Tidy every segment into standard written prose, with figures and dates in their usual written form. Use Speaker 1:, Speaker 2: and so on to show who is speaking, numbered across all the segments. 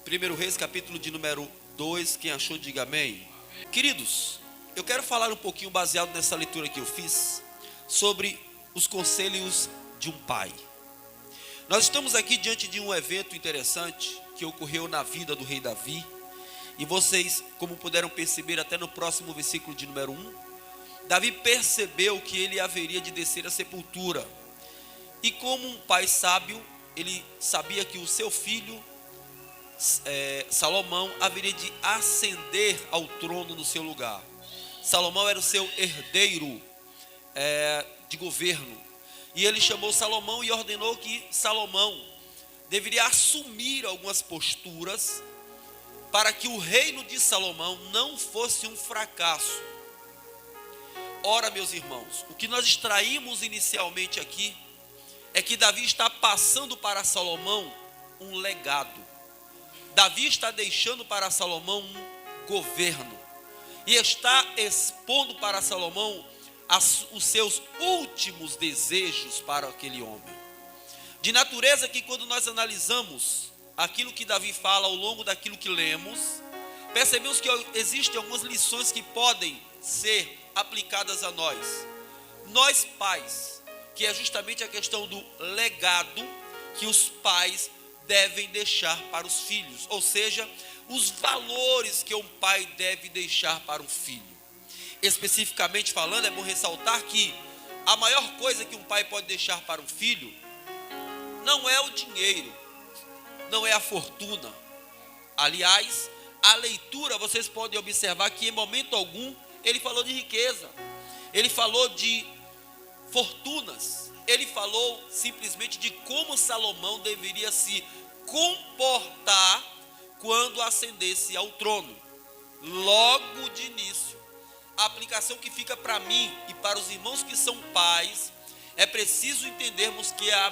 Speaker 1: 1 Reis, capítulo de número 2, quem achou, diga amém. Queridos, eu quero falar um pouquinho, baseado nessa leitura que eu fiz, sobre os conselhos de um pai. Nós estamos aqui diante de um evento interessante que ocorreu na vida do rei Davi. E vocês, como puderam perceber até no próximo versículo de número 1, Davi percebeu que ele haveria de descer à sepultura. E como um pai sábio, ele sabia que o seu filho Salomão haveria de ascender ao trono no seu lugar. Salomão era o seu herdeiro de governo. E ele chamou Salomão e ordenou que Salomão deveria assumir algumas posturas para que o reino de Salomão não fosse um fracasso. Ora, meus irmãos, o que nós extraímos inicialmente aqui é que Davi está passando para Salomão um legado. Davi está deixando para Salomão um governo e está expondo para Salomão os seus últimos desejos para aquele homem. De natureza que, quando nós analisamos aquilo que Davi fala ao longo daquilo que lemos, percebemos que existem algumas lições que podem ser aplicadas a nós. Nós pais, que é justamente a questão do legado que os pais devem deixar para os filhos, ou seja, os valores que um pai deve deixar para um filho. Especificamente falando, é bom ressaltar que a maior coisa que um pai pode deixar para um filho não é o dinheiro, não é a fortuna. Aliás, a leitura, vocês podem observar que em momento algum ele falou de riqueza, ele falou de fortunas, ele falou simplesmente de como Salomão deveria se comportar quando ascendesse ao trono. Logo de início, a aplicação que fica para mim e para os irmãos que são pais, é preciso entendermos que a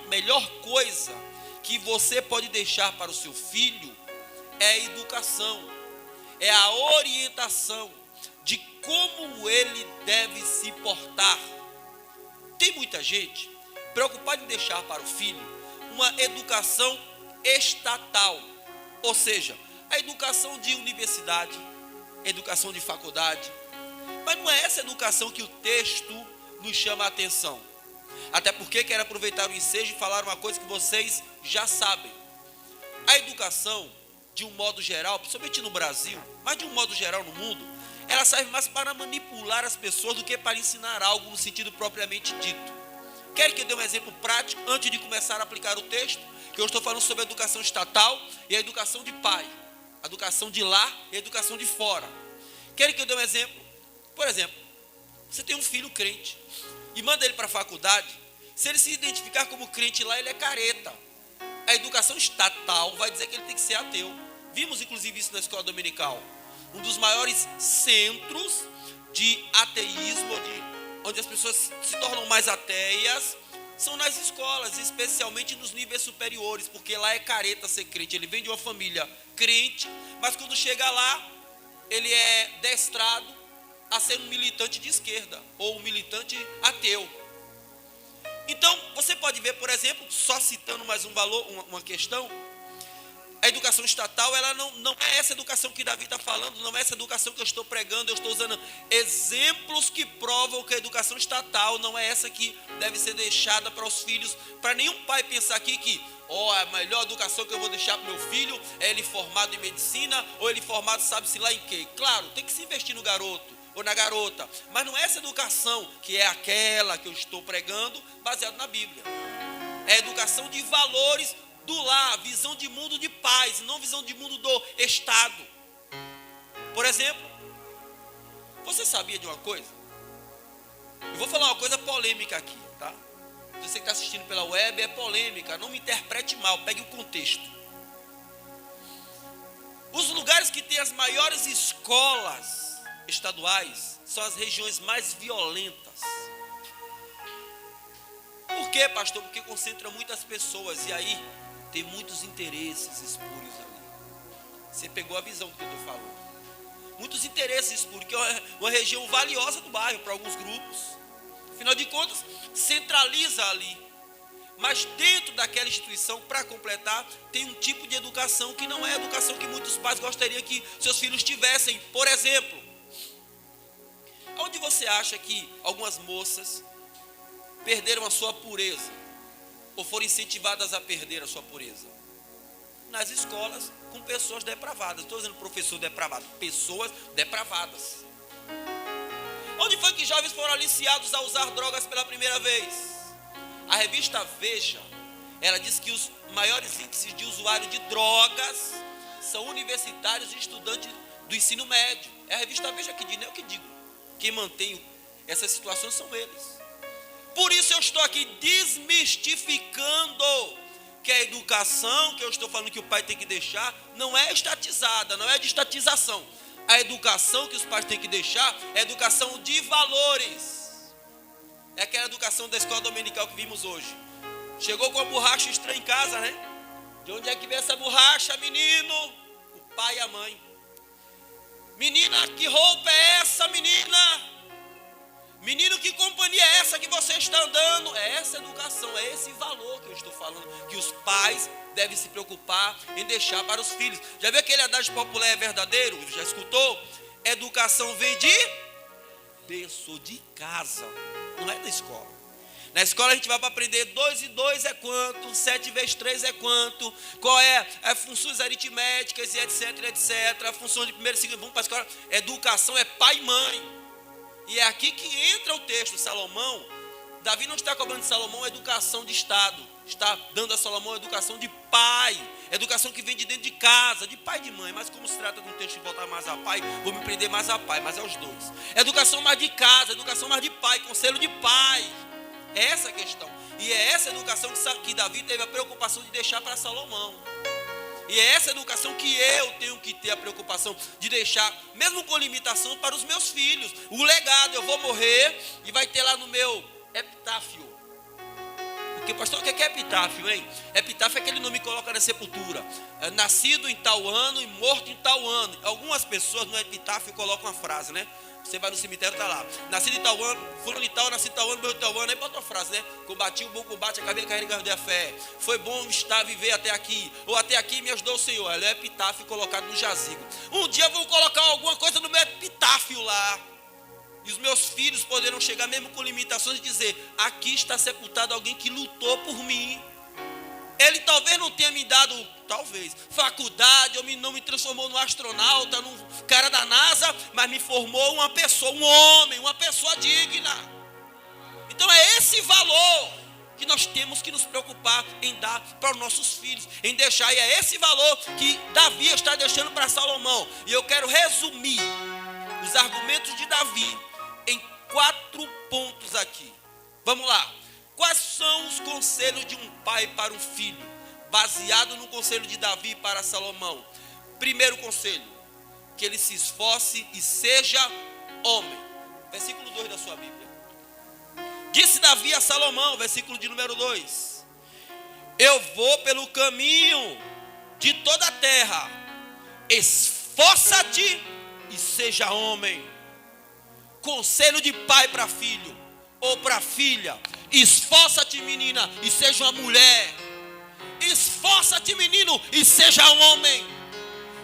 Speaker 1: melhor coisa que você pode deixar para o seu filho é a educação, é a orientação de como ele deve se portar. Tem muita gente preocupada em deixar para o filho uma educação estatal, ou seja, a educação de universidade, educação de faculdade, mas não é essa educação que o texto nos chama a atenção. Até porque quero aproveitar o ensejo e falar uma coisa que vocês já sabem. A educação, de um modo geral, principalmente no Brasil, mas de um modo geral no mundo, ela serve mais para manipular as pessoas do que para ensinar algo no sentido propriamente dito. Quero que eu dê um exemplo prático antes de começar a aplicar o texto, que eu estou falando sobre a educação estatal e a educação de pai, a educação de lá e a educação de fora. Quero que eu dê um exemplo. Por exemplo, você tem um filho crente e manda ele para a faculdade. Se ele se identificar como crente lá, ele é careta. A educação estatal vai dizer que ele tem que ser ateu. Vimos inclusive isso na escola dominical. Um dos maiores centros de ateísmo, onde as pessoas se tornam mais ateias, são nas escolas, especialmente nos níveis superiores, porque lá é careta ser crente. Ele vem de uma família crente, mas quando chega lá, ele é destrado a ser um militante de esquerda, ou um militante ateu. Então, você pode ver, por exemplo, só citando mais um valor, uma questão, a educação estatal, ela não é essa educação que Davi está falando, não é essa educação que eu estou pregando, eu estou usando exemplos que provam que a educação estatal não é essa que deve ser deixada para os filhos, para nenhum pai pensar aqui que a melhor educação que eu vou deixar para o meu filho é ele formado em medicina, ou ele formado sabe-se lá em quê. Claro, tem que se investir no garoto ou na garota, mas não é essa educação que é aquela que eu estou pregando, baseado na Bíblia. É a educação de valores do lar, visão de mundo de paz, não visão de mundo do Estado. Por exemplo, você sabia de uma coisa? Eu vou falar uma coisa polêmica aqui, tá? Você que está assistindo pela web, é polêmica, não me interprete mal, pegue o contexto. Os lugares que têm as maiores escolas estaduais são as regiões mais violentas. Por quê, pastor? Porque concentra muitas pessoas e aí tem muitos interesses espúrios ali. Você pegou a visão do que eu estou falando. Muitos interesses espúrios, que é uma região valiosa do bairro para alguns grupos. Afinal de contas, centraliza ali. Mas dentro daquela instituição, para completar, tem um tipo de educação que não é a educação que muitos pais gostariam que seus filhos tivessem. Por exemplo, onde você acha que algumas moças perderam a sua pureza? Ou foram incentivadas a perder a sua pureza? Nas escolas, com pessoas depravadas. Estou dizendo professor depravado, pessoas depravadas. Onde foi que jovens foram aliciados a usar drogas pela primeira vez? A revista Veja, ela diz que os maiores índices de usuário de drogas são universitários e estudantes do ensino médio. É a revista Veja que diz, não é o que digo. Quem mantém essas situações são eles. Por isso eu estou aqui desmistificando que a educação que eu estou falando que o pai tem que deixar não é estatizada, não é de estatização. A educação que os pais têm que deixar é educação de valores. É aquela educação da escola dominical que vimos hoje. Chegou com a borracha estranha em casa, né? De onde é que vem essa borracha, menino? O pai e a mãe. Menina, que roupa é essa, menina? Menino, que companhia é essa que você está andando? É essa educação, é esse valor que eu estou falando, que os pais devem se preocupar em deixar para os filhos. Já viu aquele adágio popular é verdadeiro? Já escutou? Educação vem de berço, de casa, não é da escola. Na escola a gente vai para aprender 2 e 2 é quanto, 7 vezes 3 é quanto, qual é as funções aritméticas e etc, etc, a função de primeiro e segundo. Vamos para a escola. Educação é pai e mãe. E é aqui que entra o texto de Salomão. Davi não está cobrando de Salomão educação de Estado, está dando a Salomão educação de pai, educação que vem de dentro de casa, de pai e de mãe. Mas como se trata de um texto de voltar mais a pai, vou me prender mais a pai, mas é os dois. Educação mais de casa, educação mais de pai, conselho de pai. É essa a questão. E é essa educação que Davi teve a preocupação de deixar para Salomão. E é essa educação que eu tenho que ter a preocupação de deixar, mesmo com limitação, para os meus filhos. O legado, eu vou morrer e vai ter lá no meu epitáfio. Porque, pastor, o que é epitáfio, hein? Epitáfio é aquele nome que coloca na sepultura. É nascido em tal ano e morto em tal ano. Algumas pessoas no epitáfio colocam uma frase, né? Você vai no cemitério, está lá. Nascido em tal ano, fulano de tal, nascido em tal ano, morreu em tal ano. Aí bota uma frase, né? Combati o bom combate, acabei de carregar a fé. Foi bom estar, viver até aqui. Ou até aqui me ajudou o Senhor. Ela é epitáfio colocado no jazigo. Um dia eu vou colocar alguma coisa no meu epitáfio lá. E os meus filhos poderão chegar mesmo com limitações e dizer: aqui está sepultado alguém que lutou por mim. Ele talvez não tenha me dado, talvez, faculdade, ou não me transformou num astronauta, num cara da NASA, mas me formou uma pessoa, um homem, uma pessoa digna. Então é esse valor que nós temos que nos preocupar em dar para os nossos filhos, em deixar. E é esse valor que Davi está deixando para Salomão. E eu quero resumir os argumentos de Davi em 4 pontos aqui. Vamos lá. Quais são os conselhos de um pai para um filho, baseado no conselho de Davi para Salomão? Primeiro conselho, que ele se esforce e seja homem. Versículo 2 da sua Bíblia. Disse Davi a Salomão, versículo de número 2: eu vou pelo caminho de toda a terra, esforça-te e seja homem. Conselho de pai para filho ou para filha: esforça-te, menina, e seja uma mulher. Esforça-te, menino, e seja homem.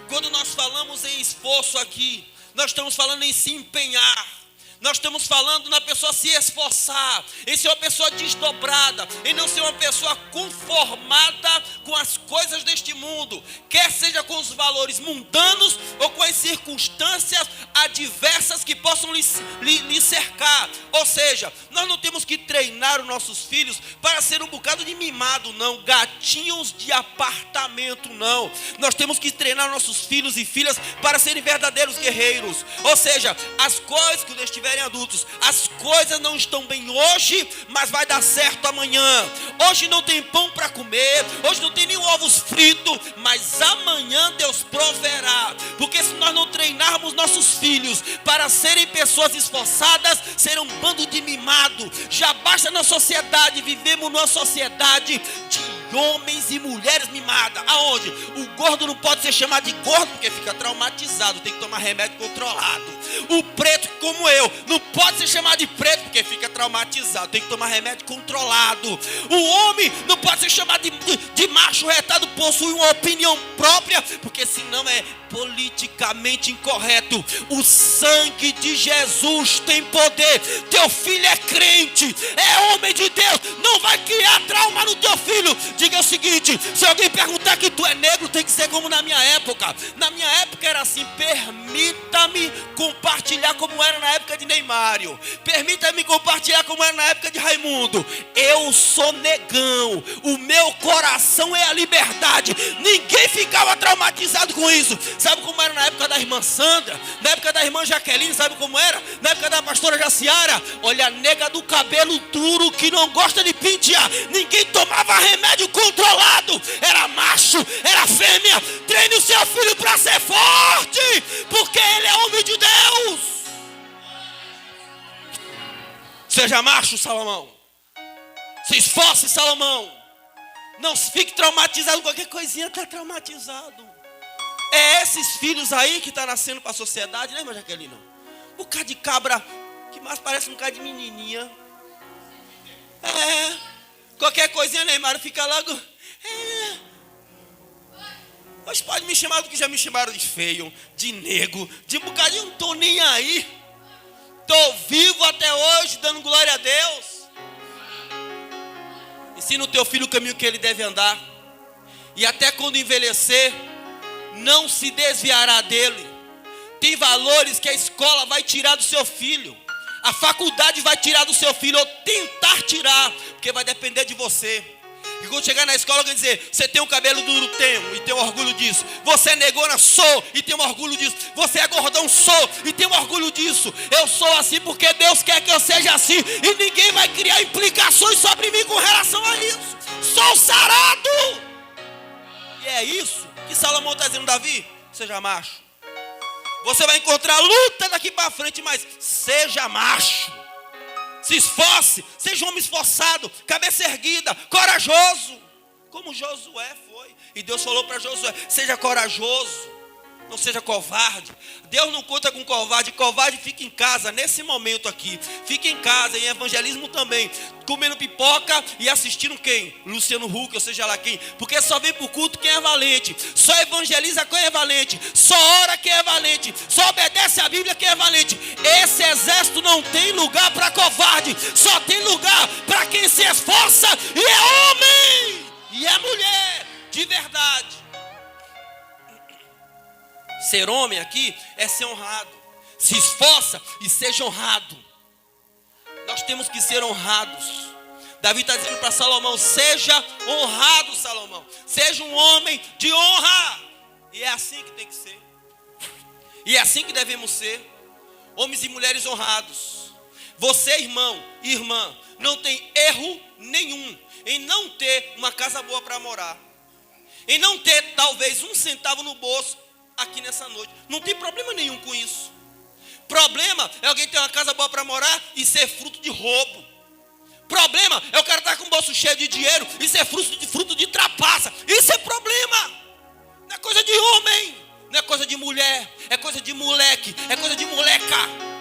Speaker 1: Quando nós falamos em esforço aqui, nós estamos falando em se empenhar. Nós estamos falando na pessoa se esforçar, em ser uma pessoa desdobrada, em não ser uma pessoa conformada com as coisas deste mundo, quer seja com os valores mundanos ou com as circunstâncias adversas que possam lhe cercar. Ou seja, nós não temos que treinar os nossos filhos para ser um bocado de mimado, não, gatinhos de apartamento, não. Nós temos que treinar nossos filhos e filhas para serem verdadeiros guerreiros. Ou seja, as coisas que estiverem adultos, as coisas não estão bem hoje, mas vai dar certo amanhã. Hoje não tem pão para comer, hoje não tem nem ovos fritos, mas amanhã Deus proverá. Porque se nós não treinarmos nossos filhos para serem pessoas esforçadas, serão um bando de mimado. Já basta na sociedade, vivemos numa sociedade de homens e mulheres mimadas. Aonde? O gordo não pode ser chamado de gordo porque fica traumatizado, tem que tomar remédio controlado. O preto, como eu, não pode ser chamado de preto porque fica traumatizado. Tem que tomar remédio controlado. O homem não pode ser chamado de macho retado, possui uma opinião própria, porque senão é politicamente incorreto. O sangue de Jesus tem poder. Teu filho é crente, é homem de Deus, não vai criar trauma no teu filho. Diga o seguinte: se alguém perguntar que tu é negro, tem que ser como na minha época. Na minha época era assim: permita-me compartilhar como era na época de Neymário, permita-me compartilhar como era na época de Raimundo. Eu sou negão, o meu coração é a liberdade. Ninguém ficava traumatizado com isso. Sabe como era na época da irmã Sandra? Na época da irmã Jaqueline, sabe como era? Na época da pastora Jaciara? Olha, a nega do cabelo duro que não gosta de pentear. Ninguém tomava remédio controlado. Era macho, era fêmea. Treine o seu filho para ser forte, porque ele é homem de Deus. Seja macho, Salomão. Se esforce, Salomão. Não fique traumatizado. Qualquer coisinha está traumatizado. É esses filhos aí que está nascendo para a sociedade, lembra, Jaqueline? O cara de cabra, que mais parece um cara de menininha. Qualquer coisinha, Neymar, fica logo. Mas pode me chamar do que já me chamaram de feio, de nego, de bocadinho, não estou nem aí. Estou vivo até hoje, dando glória a Deus. Ensina o teu filho o caminho que ele deve andar. E até quando envelhecer, não se desviará dele. Tem valores que a escola vai tirar do seu filho, a faculdade vai tirar do seu filho, ou tentar tirar, porque vai depender de você. E quando chegar na escola, alguém dizer: você tem um cabelo duro? Tenho, e tenho orgulho disso. Você é negona? Sou, e tenho orgulho disso. Você é gordão? Sou, e tenho orgulho disso. Eu sou assim porque Deus quer que eu seja assim, e ninguém vai criar implicações sobre mim com relação a isso. Sou sarado. E é isso que Salomão está dizendo: Davi, seja macho. Você vai encontrar luta daqui para frente, mas seja macho. Se esforce, seja um homem esforçado, cabeça erguida, corajoso, como Josué foi. E Deus falou para Josué: seja corajoso, não seja covarde. Deus não conta com covarde. Covarde fica em casa, nesse momento aqui. Fica em casa, em evangelismo também, comendo pipoca e assistindo quem? Luciano Huck, ou seja lá quem. Porque só vem para o culto quem é valente. Só evangeliza quem é valente. Só ora quem é valente. Só obedece a Bíblia quem é valente. Esse exército não tem lugar para covarde. Só tem lugar para quem se esforça e é homem e é mulher de verdade. Ser homem aqui é ser honrado. Se esforça e seja honrado. Nós temos que ser honrados. Davi está dizendo para Salomão: seja honrado, Salomão. Seja um homem de honra. E é assim que tem que ser. E é assim que devemos ser. Homens e mulheres honrados. Você, irmão e irmã, não tem erro nenhum em não ter uma casa boa para morar. Em não ter talvez um centavo no bolso aqui nessa noite. Não tem problema nenhum com isso. Problema é alguém ter uma casa boa para morar e ser fruto de roubo. Problema é o cara estar com o bolso cheio de dinheiro e ser fruto de trapaça. Isso é problema. Não é coisa de homem, não é coisa de mulher, é coisa de moleque, é coisa de moleca.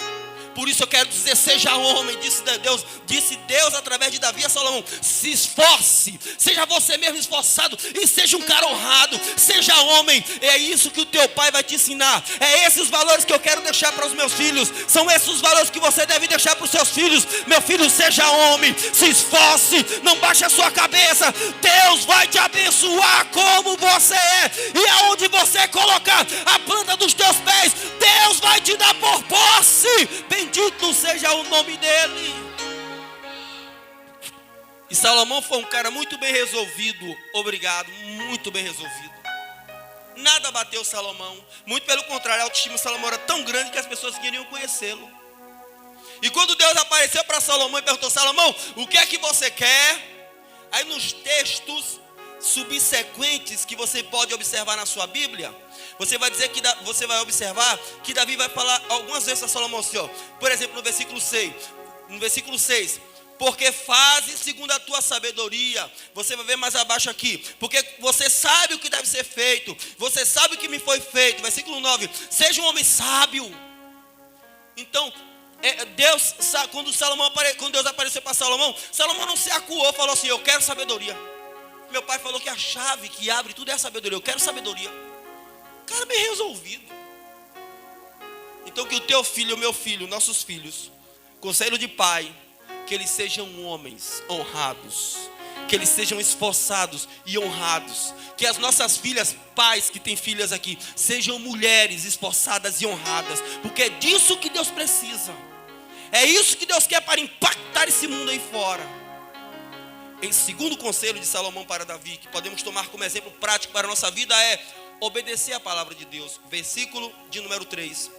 Speaker 1: Por isso eu quero dizer: seja homem, disse Deus através de Davi a Salomão: se esforce, seja você mesmo esforçado e seja um cara honrado, seja homem. É isso que o teu pai vai te ensinar. É esses os valores que eu quero deixar para os meus filhos. São esses os valores que você deve deixar para os seus filhos. Meu filho, seja homem, se esforce, não baixe a sua cabeça. Deus vai te abençoar como você é, e aonde você colocar a planta dos teus pés, Deus vai te dar por posse. Bendito seja o nome dele. E Salomão foi um cara muito bem resolvido. Obrigado, muito bem resolvido. Nada bateu Salomão. Muito pelo contrário, a autoestima de Salomão era tão grande que as pessoas queriam conhecê-lo. E quando Deus apareceu para Salomão e perguntou: Salomão, o que é que você quer? Aí nos textos subsequentes que você pode observar na sua Bíblia, você vai dizer que você vai observar que Davi vai falar algumas vezes a Salomão assim, ó. Por exemplo, no versículo 6, porque fazes segundo a tua sabedoria. Você vai ver mais abaixo aqui: porque você sabe o que deve ser feito, você sabe o que me foi feito. Versículo 9: seja um homem sábio. Então, quando Deus apareceu para Salomão, Salomão não se acuou, falou assim: eu quero sabedoria. Meu pai falou que a chave que abre tudo é a sabedoria. Eu quero sabedoria. Cara, bem resolvido. Então que o teu filho, o meu filho, nossos filhos, conselho de pai, que eles sejam homens honrados, que eles sejam esforçados e honrados, que as nossas filhas, pais que têm filhas aqui, sejam mulheres esforçadas e honradas, porque é disso que Deus precisa. É isso que Deus quer para impactar esse mundo aí fora. Em segundo conselho de Salomão para Davi, que podemos tomar como exemplo prático para a nossa vida, é obedecer a palavra de Deus. Versículo de número 3.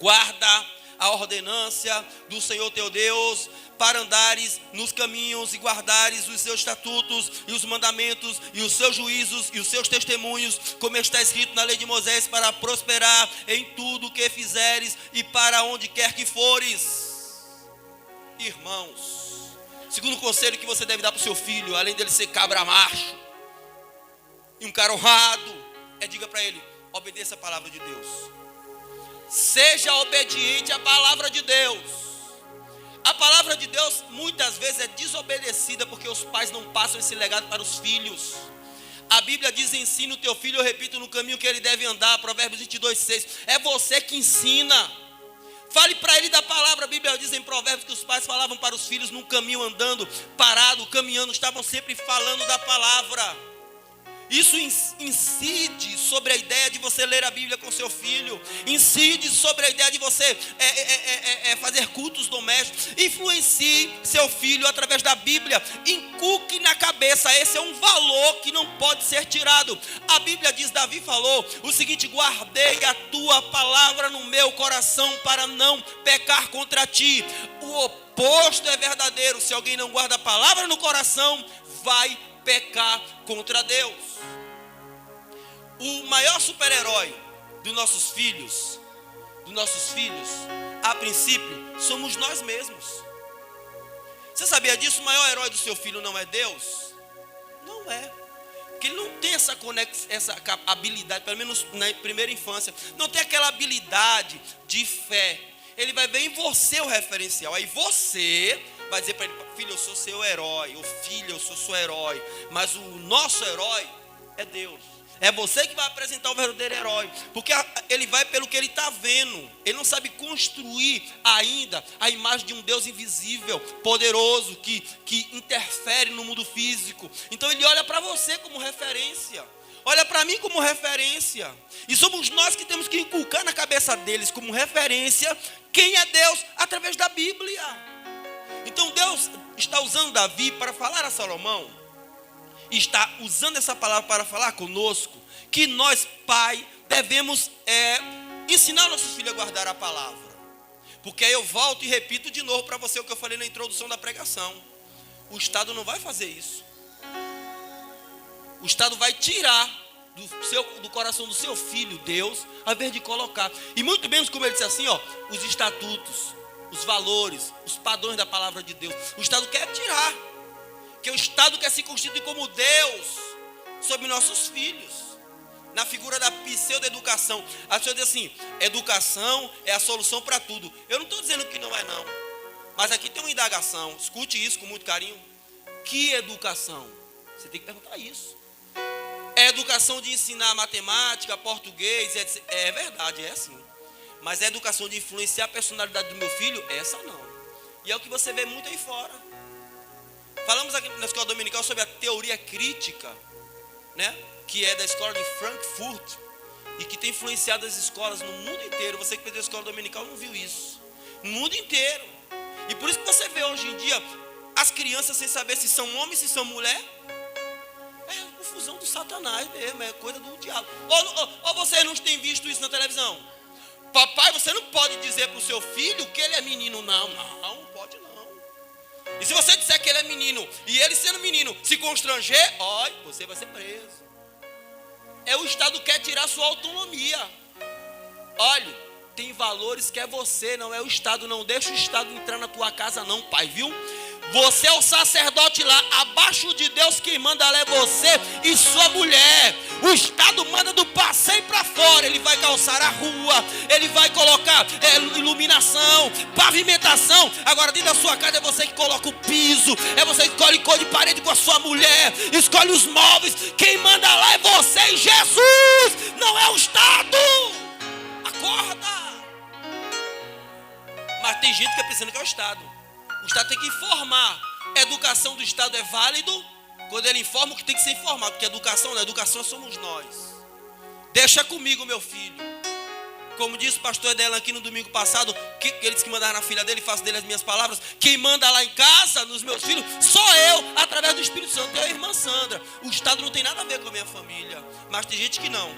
Speaker 1: Guarda a ordenância do Senhor teu Deus, para andares nos caminhos e guardares os seus estatutos e os mandamentos e os seus juízos e os seus testemunhos, como está escrito na lei de Moisés, para prosperar em tudo que fizeres e para onde quer que fores. Irmãos, segundo conselho que você deve dar para o seu filho, além dele ser cabra macho e um cara honrado, diga para ele: obedeça a palavra de Deus. Seja obediente à palavra de Deus. A palavra de Deus muitas vezes é desobedecida porque os pais não passam esse legado para os filhos. A Bíblia diz: ensina o teu filho, eu repito, no caminho que ele deve andar. Provérbios 22:6. É você que ensina. Fale para ele da palavra. A Bíblia diz em Provérbios que os pais falavam para os filhos num caminho, andando, parado, caminhando, estavam sempre falando da palavra. Isso incide sobre a ideia de você ler a Bíblia com seu filho. Incide sobre a ideia de você fazer cultos domésticos. Influencie seu filho através da Bíblia. Inculque na cabeça. Esse é um valor que não pode ser tirado. A Bíblia diz, Davi falou o seguinte: guardei a tua palavra no meu coração para não pecar contra ti. O oposto é verdadeiro. Se alguém não guarda a palavra no coração, vai pecar contra Deus. O maior super-herói dos nossos filhos, a princípio, somos nós mesmos. Você sabia disso? O maior herói do seu filho não é Deus? Não é. Porque ele não tem essa habilidade, pelo menos na primeira infância, não tem aquela habilidade de fé. Ele vai ver em você o referencial. Aí você vai dizer para ele: filho, eu sou seu herói. Ou filha, eu sou seu herói. Mas o nosso herói é Deus. É você que vai apresentar o verdadeiro herói. Porque ele vai pelo que ele está vendo. Ele não sabe construir ainda a imagem de um Deus invisível, poderoso, que interfere no mundo físico. Então ele olha para você como referência. Olha para mim como referência. E somos nós que temos que inculcar na cabeça deles como referência quem é Deus através da Bíblia. Então Deus está usando Davi para falar a Salomão. Está usando essa palavra para falar conosco, que nós, pai, devemos ensinar nossos filhos a guardar a palavra. Porque aí eu volto e repito de novo para você o que eu falei na introdução da pregação. O Estado não vai fazer isso. O Estado vai tirar do coração do seu filho Deus, ao invés de colocar. E muito bem, como ele disse assim, os estatutos, os valores, os padrões da palavra de Deus. O Estado quer tirar. Que o Estado quer se constituir como Deus sobre nossos filhos, na figura da pseudo-educação. A pessoa diz assim: educação é a solução para tudo. Eu não estou dizendo que não é, não. Mas aqui tem uma indagação. Escute isso com muito carinho. Que educação? Você tem que perguntar isso. É educação de ensinar matemática, português, etc. É verdade, é assim. Mas é educação de influenciar a personalidade do meu filho? Essa não. E é o que você vê muito aí fora. Falamos aqui na escola dominical sobre a teoria crítica, né? Que é da escola de Frankfurt e que tem influenciado as escolas no mundo inteiro. Você que perdeu a escola dominical não viu isso. No mundo inteiro. E por isso que você vê hoje em dia as crianças sem saber se são homens, se são mulher. É confusão do Satanás mesmo, é coisa do diabo. Ou você não tem visto isso na televisão? Papai, você não pode dizer para o seu filho que ele é menino. Não pode não. E se você disser que ele é menino, e ele sendo menino se constranger, você vai ser preso. O Estado quer tirar sua autonomia. Olha, tem valores que é você, não é o Estado. Não deixa o Estado entrar na tua casa não, pai, viu? Você é o sacerdote lá, abaixo de Deus quem manda lá é você e sua mulher. O Estado manda do passeio para fora. Ele vai calçar a rua, ele vai colocar iluminação, pavimentação. Agora dentro da sua casa é você que coloca o piso, é você que escolhe cor de parede com a sua mulher, escolhe os móveis. Quem manda lá é você e Jesus, não é o Estado. Acorda. Mas tem gente que é pensando que é o Estado. O Estado tem que informar. A educação do Estado é válido quando ele informa o que tem que ser informado. Porque educação não é educação, somos nós. Deixa comigo, meu filho. Como disse o pastor Edelan aqui no domingo passado, que ele disse que mandava na filha dele, faço dele as minhas palavras. Quem manda lá em casa, nos meus filhos, sou eu, através do Espírito Santo. É a irmã Sandra. O Estado não tem nada a ver com a minha família. Mas tem gente que não.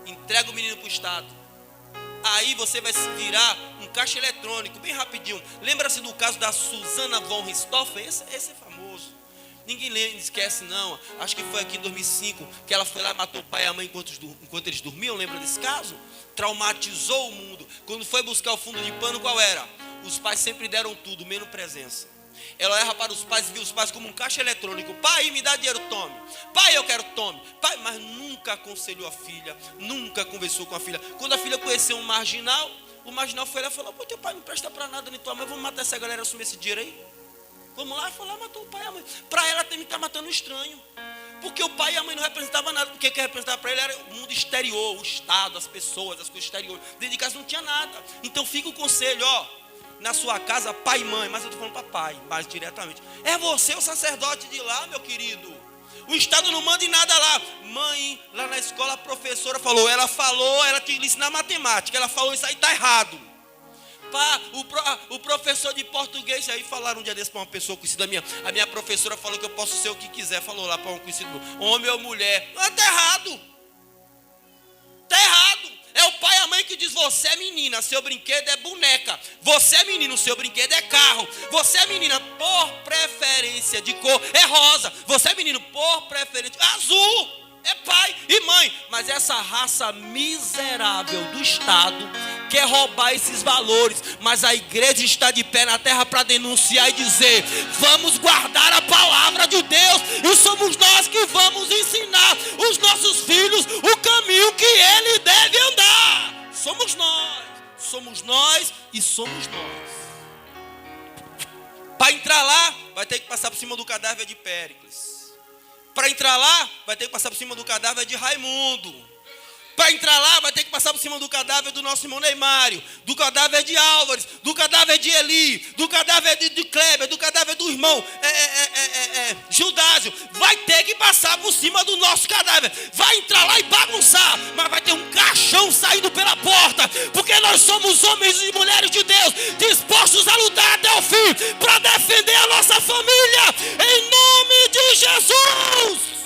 Speaker 1: Entrega o menino para o Estado. Aí você vai se virar um caixa eletrônico, bem rapidinho. Lembra-se do caso da Susana von Richthofen? Esse é famoso. Ninguém esquece não. Acho que foi aqui em 2005 que ela foi lá e matou o pai e a mãe enquanto eles dormiam. Lembra desse caso? Traumatizou o mundo. Quando foi buscar o fundo de pano, qual era? Os pais sempre deram tudo, menos presença. Ela erra para os pais e viu os pais como um caixa eletrônico. Pai, me dá dinheiro, tome. Pai, eu quero, tome. Pai, mas nunca aconselhou a filha, nunca conversou com a filha. Quando a filha conheceu um marginal, o marginal foi lá e falou: pô, teu pai não presta para nada, nem tua mãe, vamos matar essa galera, assumir esse dinheiro aí. Vamos lá, foi lá, matou o pai e a mãe. Para ela tem que estar matando um estranho. Porque o pai e a mãe não representavam nada. Porque o que representava para ele era o mundo exterior, o Estado, as pessoas, as coisas exteriores. Dentro de casa não tinha nada. Então fica o conselho, ó. Na sua casa, pai e mãe, mas eu estou falando para pai, mais diretamente. É você o sacerdote de lá, meu querido. O Estado não manda em nada lá. Mãe, lá na escola, a professora falou, ela tinha que ensinar matemática. Ela falou, isso aí está errado. Pá, o professor de português, aí falaram um dia desse para uma pessoa conhecida minha. A minha professora falou que eu posso ser o que quiser. Falou lá para um conhecido, homem ou mulher. Está errado. Está errado. É o pai e a mãe que diz, você é menina, seu brinquedo é boneca. Você é menino, seu brinquedo é carro. Você é menina, por preferência de cor, é rosa. Você é menino, por preferência, azul. É pai e mãe. Mas essa raça miserável do Estado quer roubar esses valores. Mas a igreja está de pé na terra para denunciar e dizer, vamos guardar a palavra de Deus. E somos nós que vamos ensinar os nossos filhos o caminho que ele deve andar. Somos nós e somos nós. Para entrar lá, vai ter que passar por cima do cadáver de Péricles. Para entrar lá, vai ter que passar por cima do cadáver de Raimundo. Para entrar lá, vai ter que passar por cima do cadáver do nosso irmão Neymário, do cadáver de Álvares, do cadáver de Eli, do cadáver de Kleber, do cadáver do irmão Judásio. Vai ter que passar por cima do nosso cadáver. Vai entrar lá e bagunçar, mas vai ter um caixão saindo pela porta, porque nós somos homens e mulheres de Deus, dispostos a lutar até o fim, para defender a nossa família, em nome de Jesus.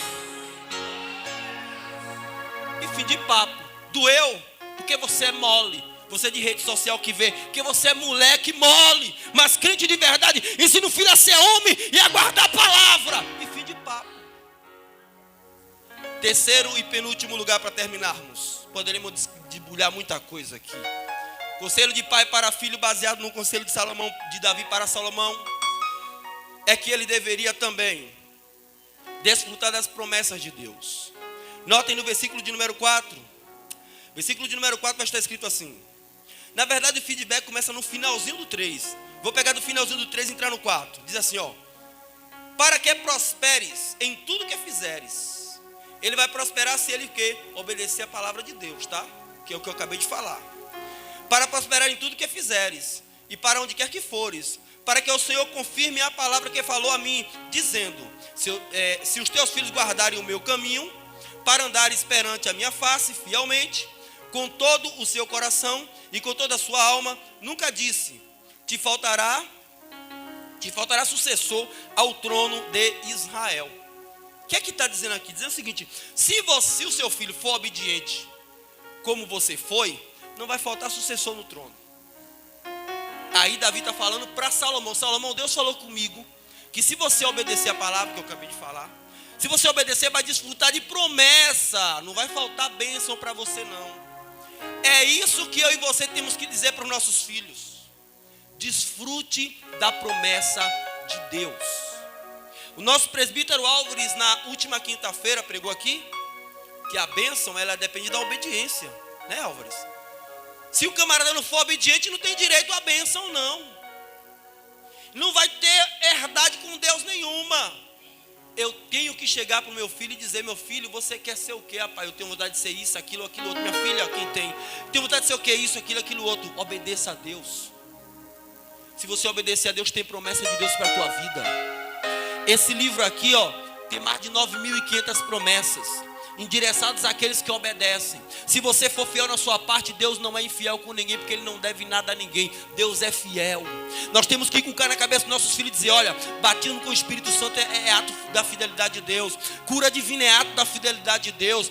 Speaker 1: Fim de papo. Doeu? Porque você é mole. Você é de rede social que vê. Porque você é moleque mole. Mas crente de verdade ensina o filho a ser homem e a guardar a palavra. E fim de papo. Terceiro e penúltimo lugar para terminarmos. Poderíamos debulhar muita coisa aqui. Conselho de pai para filho baseado no conselho de Salomão, de Davi para Salomão, é que ele deveria também desfrutar das promessas de Deus. Notem no versículo de número 4. Versículo de número 4 vai estar escrito assim. Na verdade o feedback começa no finalzinho do 3. Vou pegar do finalzinho do 3 e entrar no 4. Diz assim, ó. Para que prosperes em tudo que fizeres. Ele vai prosperar se ele que obedecer a palavra de Deus, tá? Que é o que eu acabei de falar. Para prosperar em tudo que fizeres. E para onde quer que fores. Para que o Senhor confirme a palavra que falou a mim, dizendo. Se os teus filhos guardarem o meu caminho, para andares perante a minha face fielmente, com todo o seu coração e com toda a sua alma, nunca disse, te faltará sucessor ao trono de Israel. O que é que está dizendo aqui? Dizendo o seguinte, se o seu filho for obediente como você foi, não vai faltar sucessor no trono. Aí Davi está falando para Salomão, Salomão, Deus falou comigo, que se você obedecer a palavra que eu acabei de falar, se você obedecer, vai desfrutar de promessa. Não vai faltar bênção para você, não. É isso que eu e você temos que dizer para os nossos filhos. Desfrute da promessa de Deus. O nosso presbítero Álvares, na última quinta-feira, pregou aqui, que a bênção, ela depende da obediência. Né, Álvares? Se o camarada não for obediente, não tem direito à bênção, não. Não vai ter herdade com Deus nenhuma. Eu tenho que chegar para o meu filho e dizer: meu filho, você quer ser o quê, rapaz? Eu tenho vontade de ser isso, aquilo, aquilo outro. Minha filha, quem tem? Eu tenho vontade de ser o quê? Isso, aquilo outro. Obedeça a Deus. Se você obedecer a Deus, tem promessa de Deus para a tua vida. Esse livro aqui, ó, tem mais de 9.500 promessas endereçadas àqueles que obedecem. Se você for fiel na sua parte, Deus não é infiel com ninguém, porque Ele não deve nada a ninguém. Deus é fiel. Nós temos que colocar na cabeça dos nossos filhos e dizer: olha, batismo com o Espírito Santo é ato da fidelidade de Deus. Cura divina é ato da fidelidade de Deus.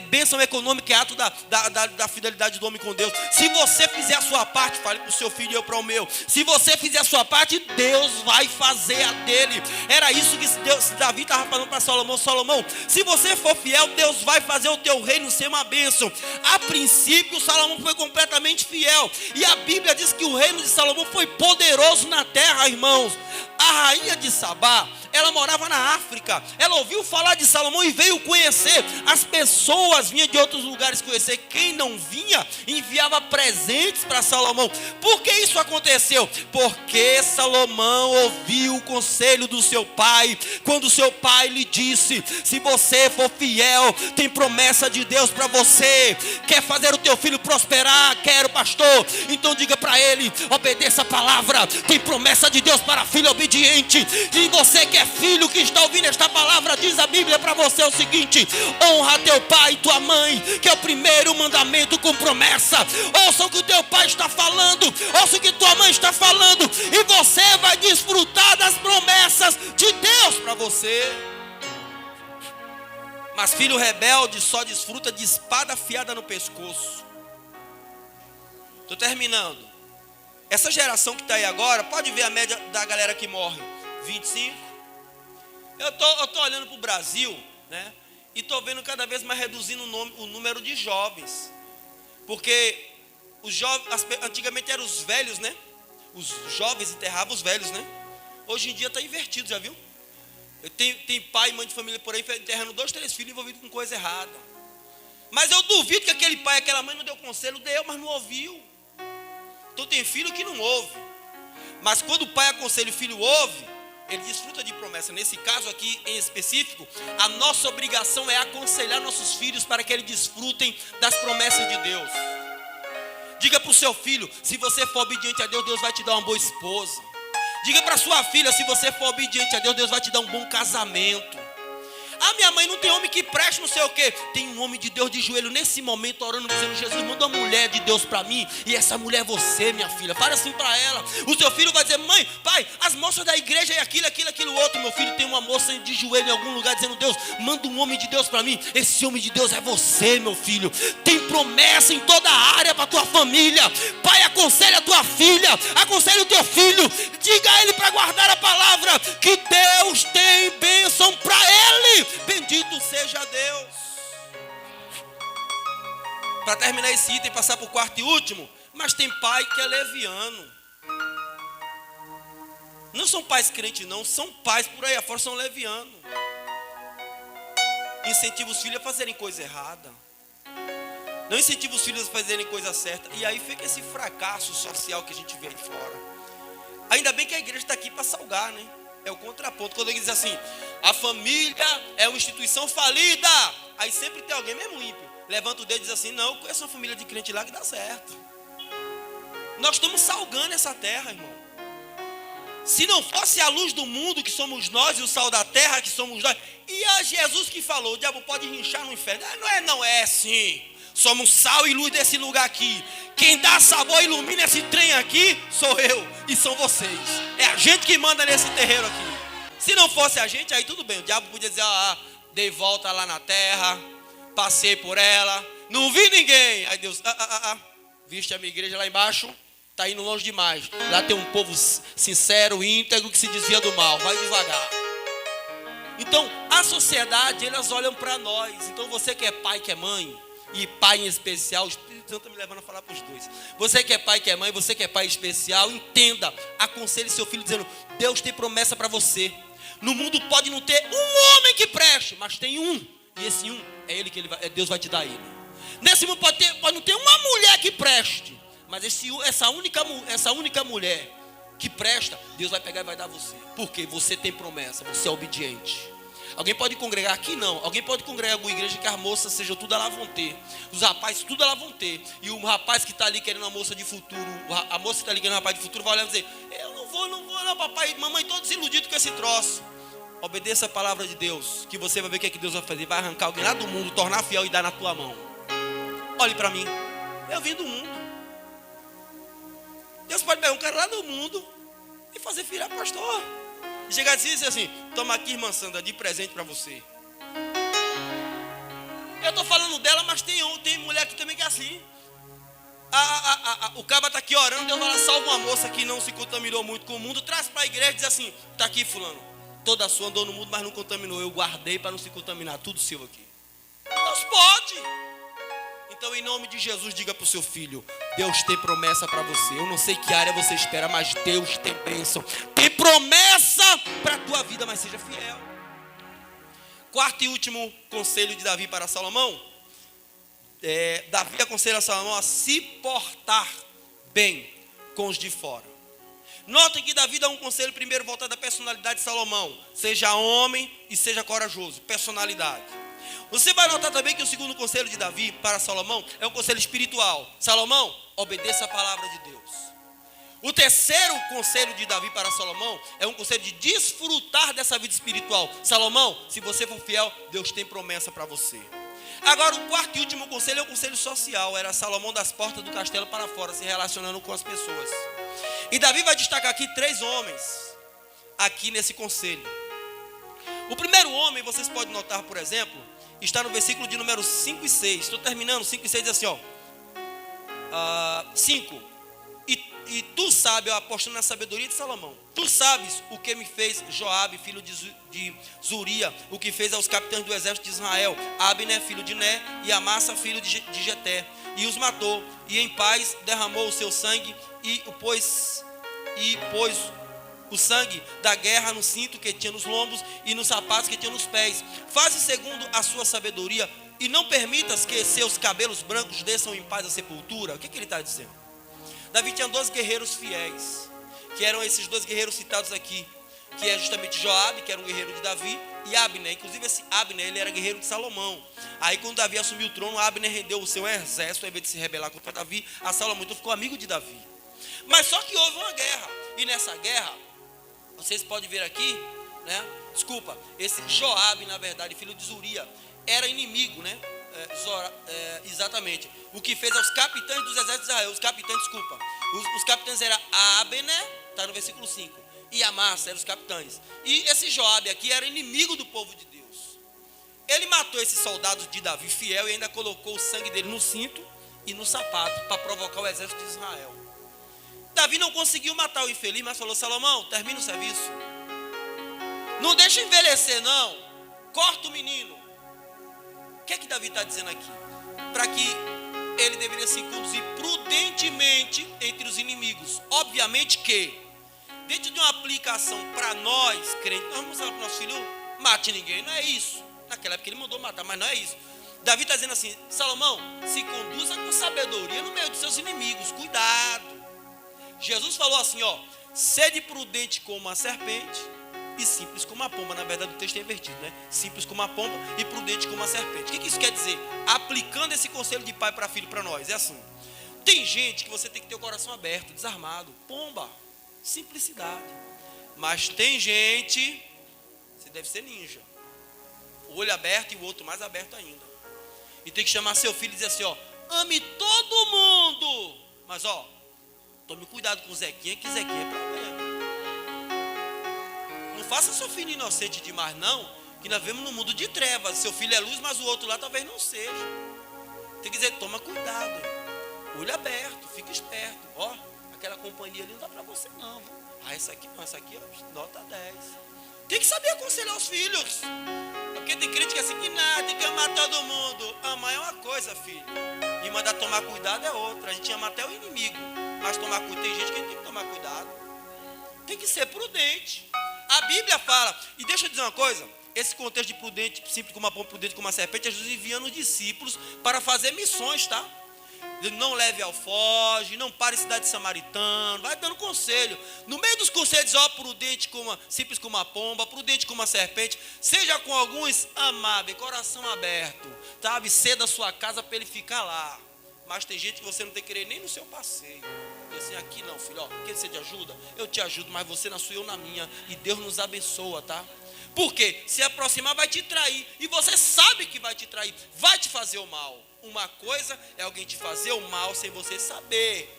Speaker 1: Bênção econômica é ato da fidelidade do homem com Deus. Se você fizer a sua parte, fale para o seu filho e eu para o meu. Se você fizer a sua parte, Deus vai fazer a dele. Era isso que Davi estava falando para Salomão: Salomão, se você for fiel, Deus vai fazer o teu reino ser uma bênção. A princípio, Salomão foi completamente fiel, e a Bíblia diz que o reino de Salomão foi poderoso na terra, irmãos. A rainha de Sabá, ela morava na África. Ela ouviu falar de Salomão e veio conhecer. As pessoas vinham de outros lugares conhecer. Quem não vinha, enviava presentes para Salomão. Por que isso aconteceu? Porque Salomão ouviu o conselho do seu pai. Quando seu pai lhe disse: se você for fiel, tem promessa de Deus para você. Quer fazer o teu filho prosperar? Quero, pastor. Então diga para ele: obedeça a palavra. Tem promessa de Deus para filho obediente. E você que é filho, que está ouvindo esta palavra, diz a Bíblia para você o seguinte: honra teu pai e tua mãe, que é o primeiro mandamento com promessa. Ouça o que o teu pai está falando, ouça o que tua mãe está falando, e você vai desfrutar das promessas de Deus para você. Mas filho rebelde só desfruta de espada afiada no pescoço. Estou terminando. Essa geração que está aí agora, pode ver a média da galera que morre: 25. Eu tô olhando para o Brasil, né? E estou vendo cada vez mais reduzindo o número de jovens. Porque os jovens, antigamente eram os velhos, né? Os jovens enterravam os velhos, né? Hoje em dia está invertido, já viu? Tem pai e mãe de família por aí enterrando 2, 3 filhos envolvidos com coisa errada. Mas eu duvido que aquele pai e aquela mãe não deu conselho, deu, mas não ouviu. Então tem filho que não ouve. Mas quando o pai aconselha e o filho ouve, ele desfruta de promessa. Nesse caso aqui em específico, a nossa obrigação é aconselhar nossos filhos para que eles desfrutem das promessas de Deus. Diga para o seu filho: se você for obediente a Deus, Deus vai te dar uma boa esposa. Diga para sua filha: se você for obediente a Deus, Deus vai te dar um bom casamento. Ah, minha mãe, não tem homem que preste, não sei o quê. Tem um homem de Deus de joelho nesse momento orando, dizendo: Jesus, manda uma mulher de Deus para mim, e essa mulher é você, minha filha. Fale assim para ela. O seu filho vai dizer: mãe, pai, as moças da igreja é aquilo outro. Meu filho tem uma moça de joelho em algum lugar dizendo: Deus, manda um homem de Deus para mim. Esse homem de Deus é você, meu filho. Tem promessa em toda a área para tua família. Pai, aconselha a tua filha, aconselha o teu filho, diga a ele para guardar a palavra, que Deus tem bênção para ele. Bendito seja Deus. Para terminar esse item e passar para o quarto e último: mas tem pai que é leviano. Não são pais crentes não, são pais por aí afora, são levianos. Incentiva os filhos a fazerem coisa errada, não incentiva os filhos a fazerem coisa certa. E aí fica esse fracasso social que a gente vê aí fora. Ainda bem que a igreja está aqui para salgar, né? É o contraponto. Quando ele diz assim: a família é uma instituição falida, aí sempre tem alguém, mesmo ímpio, levanta o dedo e diz assim: não, eu conheço uma família de crente lá que dá certo. Nós estamos salgando essa terra, irmão. Se não fosse a luz do mundo, que somos nós, e o sal da terra, que somos nós, e a Jesus que falou: o diabo pode rinchar no inferno. Não é assim. Somos sal e luz desse lugar aqui. Quem dá sabor e ilumina esse trem aqui sou eu e são vocês. É a gente que manda nesse terreiro aqui. Se não fosse a gente, aí tudo bem. O diabo podia dizer: dei volta lá na terra, passei por ela, não vi ninguém. Aí Deus: viste a minha igreja lá embaixo? Está indo longe demais. Lá tem um povo sincero, íntegro, que se desvia do mal. Vai devagar. Então a sociedade, elas olham para nós. Então você que é pai, que é mãe, e pai em especial, o Espírito Santo está me levando a falar para os dois. Você que é pai, que é mãe, você que é pai especial, entenda, aconselhe seu filho dizendo: Deus tem promessa para você. No mundo pode não ter um homem que preste, mas tem um, e esse um é ele que Deus vai te dar ele.
Speaker 2: Nesse mundo pode não ter uma mulher que preste, mas essa única mulher que presta, Deus vai pegar e vai dar a você. Porque você tem promessa, você é obediente. Alguém pode congregar aqui? Não. Alguém pode congregar em alguma igreja que as moças sejam tudo elas vão ter. Os rapazes tudo elas vão ter. E o rapaz que está ali querendo uma moça de futuro, a moça que está ali querendo um rapaz de futuro vai olhar e dizer: eu não vou não, papai, mamãe, todos iludidos com esse troço. Obedeça a palavra de Deus, que você vai ver o que é que Deus vai fazer. Vai arrancar alguém lá do mundo, tornar fiel e dar na tua mão. Olhe para mim, eu vim do mundo. Deus pode pegar um cara lá do mundo e fazer filho a pastor. E chegar assim e dizer assim: toma aqui, irmã Sandra, de presente para você. Eu estou falando dela, mas tem mulher aqui também que é assim. O caba está aqui orando, Deus fala: salva uma moça que não se contaminou muito com o mundo, traz para a igreja e diz assim: está aqui fulano, toda sua andou no mundo, mas não contaminou. Eu guardei para não se contaminar, tudo seu aqui. Deus pode. Então, em nome de Jesus, diga para o seu filho: Deus tem promessa para você. Eu não sei que área você espera, mas Deus tem bênção. Tem promessa para a tua vida, mas seja fiel. Quarto e último conselho de Davi para Salomão. Davi aconselha Salomão a se portar bem com os de fora. Notem que Davi dá um conselho primeiro voltado à personalidade de Salomão. Seja homem e seja corajoso. Personalidade. Você vai notar também que o segundo conselho de Davi para Salomão é um conselho espiritual. Salomão, obedeça a palavra de Deus. O terceiro conselho de Davi para Salomão é um conselho de desfrutar dessa vida espiritual. Salomão, se você for fiel, Deus tem promessa para você. Agora, o quarto e último conselho é um conselho social. Era Salomão das portas do castelo para fora, se relacionando com as pessoas. E Davi vai destacar aqui 3 homens, aqui nesse conselho. O primeiro homem, vocês podem notar, por exemplo, está no versículo de número 5 e 6. Estou terminando, 5 e 6 diz assim, 5. E tu sabes, eu apostando na sabedoria de Salomão, tu sabes o que me fez Joabe, filho de Zuria, o que fez aos capitães do exército de Israel, Abner, filho de Né, e Amassa, filho de Jeté, e os matou, e em paz derramou o seu sangue, e pôs o sangue da guerra no cinto que tinha nos lombos e nos sapatos que tinha nos pés. Faze segundo a sua sabedoria, e não permitas que seus cabelos brancos desçam em paz à sepultura. O que ele está dizendo? Davi tinha 2 guerreiros fiéis, que eram esses 2 guerreiros citados aqui, que é justamente Joabe, que era um guerreiro de Davi, e Abner. Inclusive esse Abner, ele era guerreiro de Salomão. Aí quando Davi assumiu o trono, Abner rendeu o seu exército, ao invés de se rebelar contra Davi, a Salomão. Então ficou amigo de Davi. Mas só que houve uma guerra, e nessa guerra, vocês podem ver aqui, né? Desculpa, esse Joabe, na verdade, filho de Zuria, era inimigo, né? Exatamente. O que fez aos capitães dos exércitos de Israel. Os capitães eram Abner, está no versículo 5, e Amassa eram os capitães. E esse Joabe aqui era inimigo do povo de Deus. Ele matou esses soldados de Davi fiel e ainda colocou o sangue dele no cinto e no sapato para provocar o exército de Israel. Davi não conseguiu matar o infeliz, mas falou: Salomão, termina o serviço. Não deixa envelhecer não. Corta o menino. O que é que Davi está dizendo aqui? Para que ele deveria se conduzir prudentemente entre os inimigos. Obviamente que, dentro de uma aplicação para nós, crentes, nós vamos falar para o nosso filho: mate ninguém. Não é isso. Naquela época ele mandou matar, mas não é isso. Davi está dizendo assim: Salomão, se conduza com sabedoria no meio dos seus inimigos. Cuidado. Jesus falou assim, sede prudente como a serpente e simples como a pomba. Na verdade o texto é invertido, né? Simples como a pomba e prudente como a serpente. O que isso quer dizer? Aplicando esse conselho de pai para filho para nós, é assim: tem gente que você tem que ter o coração aberto, desarmado, pomba, simplicidade. Mas tem gente, você deve ser ninja, o olho aberto e o outro mais aberto ainda. E tem que chamar seu filho e dizer assim, ame todo mundo, mas tome cuidado com o Zequinha, que Zequinha é problema. Não faça seu filho inocente demais não, que nós vemos no mundo de trevas. Seu filho é luz, mas o outro lá talvez não seja. Tem que dizer: toma cuidado, olho aberto, fica esperto. Aquela companhia ali não dá para você não. Essa aqui não, essa aqui nota 10. Tem que saber aconselhar os filhos. Porque tem crítica assim que nada, tem que amar todo mundo. Amar é uma coisa, filho, e mandar tomar cuidado é outra. A gente ama até o inimigo, mas tomar cuidado, tem gente que tem que tomar cuidado. Tem que ser prudente. A Bíblia fala, e deixa eu dizer uma coisa: esse contexto de prudente, simples como uma pomba, prudente como uma serpente, é Jesus enviando os discípulos para fazer missões, tá? Não leve alfoge, não pare em cidade samaritana, vai dando conselho. No meio dos conselhos, ó, prudente como simples como uma pomba, prudente como uma serpente, seja com alguns amável, coração aberto, sabe? Ceda a sua casa para ele ficar lá. Mas tem gente que você não tem que querer nem no seu passeio. E assim, aqui não, filho, ó, quer ser de ajuda? Eu te ajudo, mas você na sua, eu na minha. E Deus nos abençoa, tá? Porque se aproximar vai te trair. E você sabe que vai te trair, vai te fazer o mal. Uma coisa é alguém te fazer o mal sem você saber.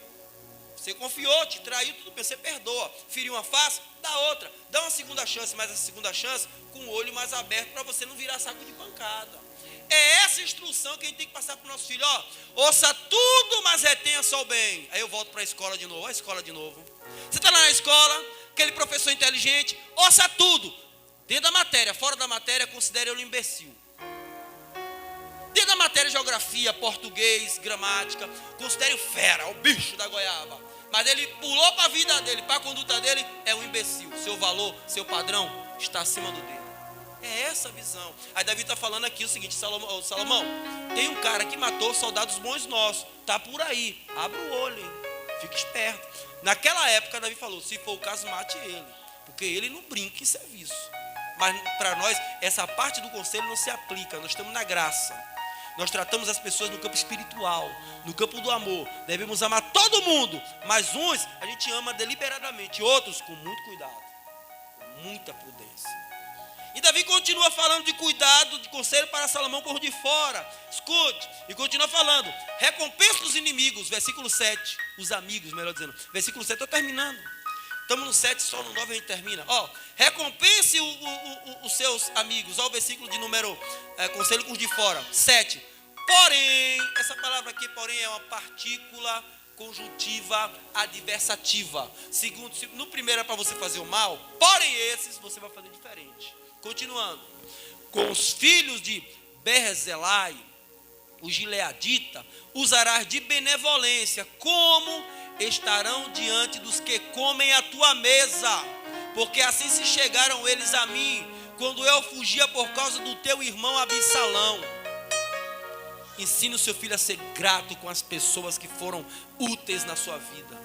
Speaker 2: Você confiou, te traiu, tudo bem, você perdoa. Feriu uma face, dá outra. Dá uma segunda chance, mas essa segunda chance com o olho mais aberto para você não virar saco de pancada. É essa instrução que a gente tem que passar para o nosso filho. Ó, ouça tudo, mas retenha só o bem. Aí eu volto para a escola de novo. A escola de novo. Você está lá na escola, aquele professor inteligente, ouça tudo. Dentro da matéria, fora da matéria, considere ele um imbecil. Dentro da matéria, geografia, português, gramática, considere o fera, o bicho da goiaba. Mas ele pulou para a vida dele, para a conduta dele, é um imbecil. Seu valor, seu padrão está acima do dele. É essa a visão. Aí Davi está falando aqui o seguinte: Salomão, tem um cara que matou soldados bons nossos, está por aí, abre o olho, hein? Fique esperto. Naquela época Davi falou, se for o caso, mate ele, porque ele não brinca em serviço. Mas para nós, essa parte do conselho não se aplica, nós estamos na graça. Nós tratamos as pessoas no campo espiritual, no campo do amor. Devemos amar todo mundo, mas uns a gente ama deliberadamente, outros com muito cuidado, com muita prudência. E Davi continua falando de cuidado, de conselho para Salomão por de fora. Escute, e continua falando, recompensa os inimigos, versículo 7, os amigos, melhor dizendo. Versículo 7, estou terminando. Estamos no 7, só no 9 a gente termina. Ó, recompense os seus amigos. Ó, o versículo de número, conselho com os de fora, 7. Porém, essa palavra aqui, porém, é uma partícula conjuntiva adversativa. Segundo, no primeiro é para você fazer o mal, porém esses você vai fazer diferente. Continuando, com os filhos de Berzelai, o gileadita, usarás de benevolência, como estarão diante dos que comem a tua mesa, porque assim se chegaram eles a mim, quando eu fugia por causa do teu irmão Absalão. Ensine o seu filho a ser grato com as pessoas que foram úteis na sua vida.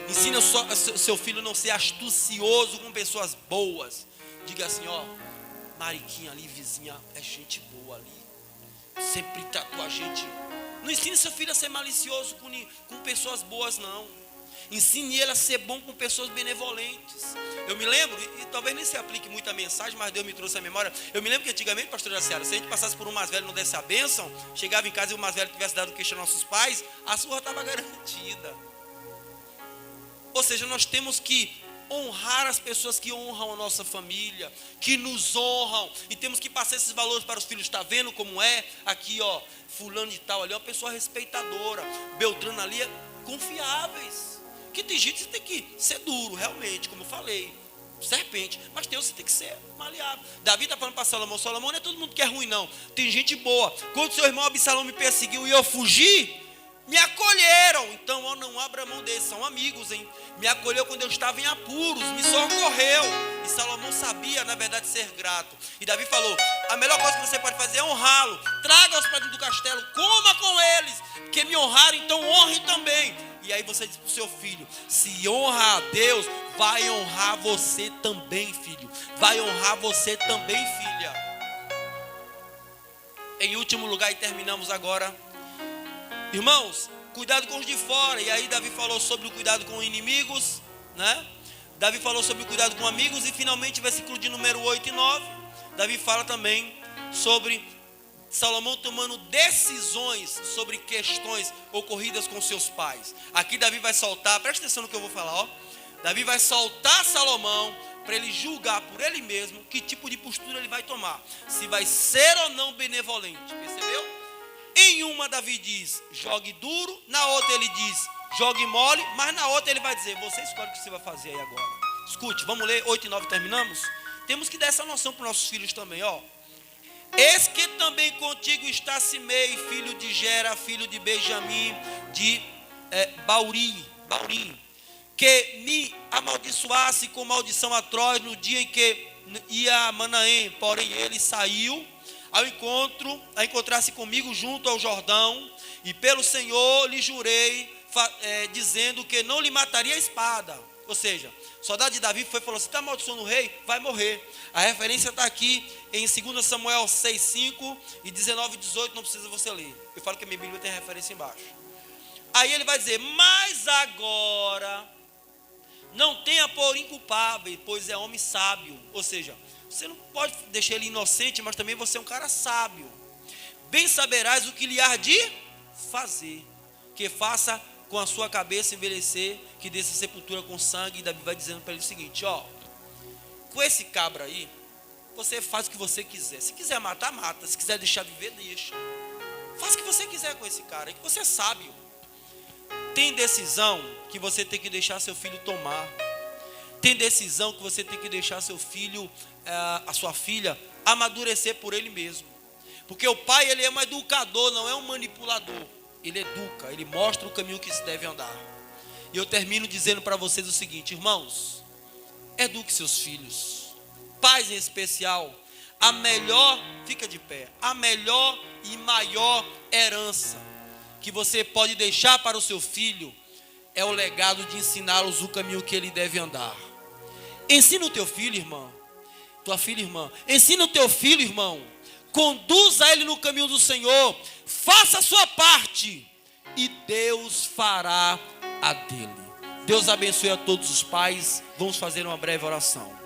Speaker 2: Ensine o seu filho a não ser astucioso com pessoas boas. Diga assim, ó, Mariquinha ali, vizinha, é gente boa ali, sempre tratou a gente. Não ensine seu filho a ser malicioso com pessoas boas, não. Ensine ele a ser bom com pessoas benevolentes. Eu me lembro, e talvez nem se aplique muito a mensagem, mas Deus me trouxe a memória. Eu me lembro que antigamente, pastor Jaciara, se a gente passasse por um mais velho e não desse a bênção, chegava em casa e o mais velho tivesse dado queixa aos nossos pais, a surra estava garantida. Ou seja, nós temos que honrar as pessoas que honram a nossa família, que nos honram, e temos que passar esses valores para os filhos. Está vendo como é? Aqui, ó, fulano de tal ali é uma pessoa respeitadora, Beltrano ali é confiáveis. Que tem gente que você tem que ser duro, realmente, como eu falei, serpente, mas tem outros que tem que ser maleável. Davi está falando para Salomão, Salomão, não é todo mundo que é ruim não, tem gente boa. Quando seu irmão Absalão me perseguiu e eu fugi, me acolheram. Então, ó, não abra mão deles, são amigos, hein? Me acolheu quando eu estava em apuros, me socorreu. E Salomão sabia, na verdade, ser grato. E Davi falou, a melhor coisa que você pode fazer é honrá-lo. Traga-os para dentro do castelo, coma com eles, porque me honraram, então honre também. E aí você diz para o seu filho, se honra a Deus, vai honrar você também, filho. Vai honrar você também, filha. Em último lugar, e terminamos agora, irmãos, cuidado com os de fora. E aí Davi falou sobre o cuidado com inimigos, né? Davi falou sobre o cuidado com amigos. E finalmente, versículo de número 8 e 9, Davi fala também sobre Salomão tomando decisões sobre questões ocorridas com seus pais. Aqui Davi vai soltar, presta atenção no que eu vou falar, ó. Davi vai soltar Salomão para ele julgar por ele mesmo que tipo de postura ele vai tomar, se vai ser ou não benevolente, percebeu? Em uma Davi diz, jogue duro, na outra ele diz, jogue mole, mas na outra ele vai dizer, você escolhe o que você vai fazer aí agora. Escute, vamos ler 8 e 9, terminamos? Temos que dar essa noção para os nossos filhos também, ó. Eis que também contigo está Simei, filho de Gera, filho de Benjamim, de Baurim, que me amaldiçoasse com maldição atroz no dia em que ia a Manaém, porém ele saiu a encontrar-se comigo junto ao Jordão, e pelo Senhor lhe jurei, dizendo que não lhe mataria a espada. Ou seja, o soldado de Davi falou: se está amaldiçoando o rei, vai morrer. A referência está aqui em 2 Samuel 6:5 e 19:18, não precisa você ler. Eu falo que a minha Bíblia tem a referência embaixo. Aí ele vai dizer: mas agora não tenha por inculpável, pois é homem sábio. Ou seja, você não pode deixar ele inocente, mas também você é um cara sábio. Bem saberás o que lhe há de fazer, que faça com a sua cabeça envelhecer, que desça sepultura com sangue. E Davi vai dizendo para ele o seguinte: ó, com esse cabra aí, você faz o que você quiser. Se quiser matar, mata. Se quiser deixar viver, deixa. Faz o que você quiser com esse cara, é que você é sábio. Tem decisão que você tem que deixar seu filho tomar. Tem decisão que você tem que deixar seu filho, a sua filha, amadurecer por ele mesmo. Porque o pai, ele é um educador, não é um manipulador. Ele educa, ele mostra o caminho que se deve andar. E eu termino dizendo para vocês o seguinte: irmãos, eduque seus filhos. Pais em especial, fica de pé, a melhor e maior herança que você pode deixar para o seu filho é o legado de ensiná-los o caminho que ele deve andar. Ensina o teu filho, irmão, tua filha, irmã. Ensina o teu filho, irmão. Conduza ele no caminho do Senhor. Faça a sua parte e Deus fará a dele. Deus abençoe a todos os pais. Vamos fazer uma breve oração.